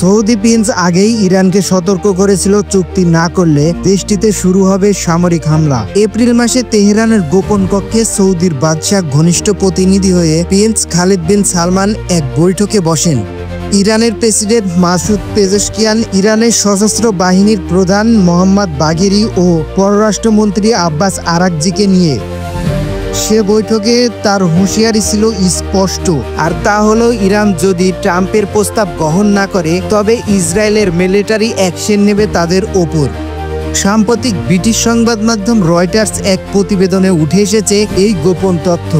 Saudi Prince আগেই ইরানকে সতর্ক করেছিল চুক্তি না করলে দেশটিতে শুরু হবে সামরিক হামলা। এপ্রিল মাসে তেহরানের গোপন কক্ষে সৌদির বাদশাহ ঘনিষ্ঠ প্রতিনিধি হয়ে প্রিন্স খালিদ বিন সালমান এক বৈঠকে বসেন। ইরানের প্রেসিডেন্ট মাসুদ পেজেশকিয়ান, ইরানের সশস্ত্র বাহিনীর প্রধান মোহাম্মদ বাঘেরি ও পররাষ্ট্রমন্ত্রী আব্বাস আরাকজিকে নিয়ে। সে বৈঠকে তার হুঁশিয়ারি ছিল স্পষ্ট, আর তা হলো ইরান যদি ট্রাম্পের প্রস্তাব গ্রহণ না করে তবে ইসরায়েলের মিলিটারি অ্যাকশন নেবে তাদের ওপর। সাম্প্রতিক ব্রিটিশ সংবাদ মাধ্যম রয়টার্স এক প্রতিবেদনে উঠে এসেছে এই গোপন তথ্য।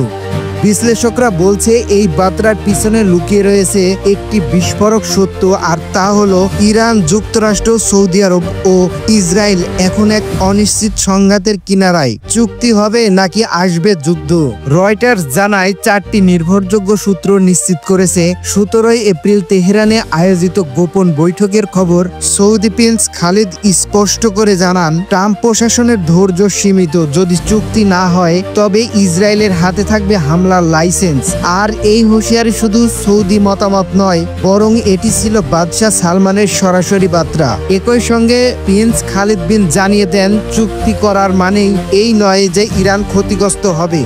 বিশ্লেষকরা বলছে এই বার্তার পিছনে লুকিয়ে রয়েছে একটি বিস্ফোরক সত্য, আর তা হলো ইরান, যুক্তরাষ্ট্র, সৌদি আরব ও ইসরায়েল এখন এক অনিশ্চিত সংঘাতের কিনারায়। চুক্তি হবে নাকি আসবে যুদ্ধ? রয়টার্স জানায় 4টি নির্ভরযোগ্য সূত্র নিশ্চিত করেছে 17 এপ্রিল তেহরানে আয়োজিত গোপন বৈঠকের খবর। সৌদি প্রিন্স খালিদ স্পষ্ট করে জানান, ট্রাম্প প্রশাসনের ধৈর্য সীমিত। যদি চুক্তি না হয় তবে ইসরায়েলের হাতে থাকবে হামলা লাইসেন্স। আর এই হুঁশিয়ারি শুধু সৌদি মতামত নয়, বরং এটি ছিল বাদশাহ সালমানের সরাসরি বার্তা। একই সঙ্গে প্রিন্স খালিদ বিন জানিয়ে দেন, চুক্তি করার মানেই এই নয় যে ইরান ক্ষতিগ্রস্ত হবে,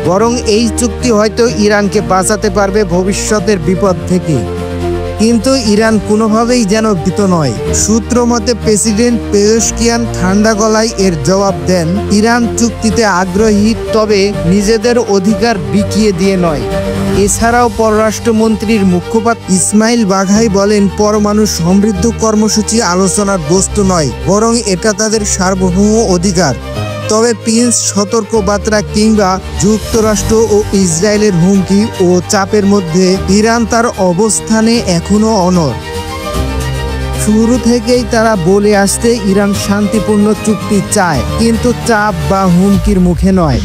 বরং এই চুক্তি হয়তো ইরানকে বাঁচাতে পারবে ভবিষ্যতের বিপদ থেকে। কিন্তু ইরান কোনোভাবেই যেন ভীত নয়। সূত্র মতে প্রেসিডেন্ট পেজেশকিয়ান ঠান্ডা গলায় এর জবাব দেন, ইরান চুক্তিতে আগ্রহী, তবে নিজেদের অধিকার বিকিয়ে দিয়ে নয়। এছাড়াও পররাষ্ট্রমন্ত্রীর মুখপাত্র ইসমাইল বাঘাই বলেন, পরমাণু সমৃদ্ধ কর্মসূচি আলোচনার বস্তু নয়, বরং এটা তাদের সার্বভৌম অধিকার। তবে প্রিন্স সতর্ক বার্তা কিংবা যুক্তরাষ্ট্র ও ইসরায়েলের হুমকি ও চাপের মধ্যে ইরান তার অবস্থানে এখনো অনড়। শুরু থেকেই তারা বলে আসছে ইরান শান্তিপূর্ণ চুক্তি চায়, কিন্তু চাপ বা হুমকির মুখে নয়।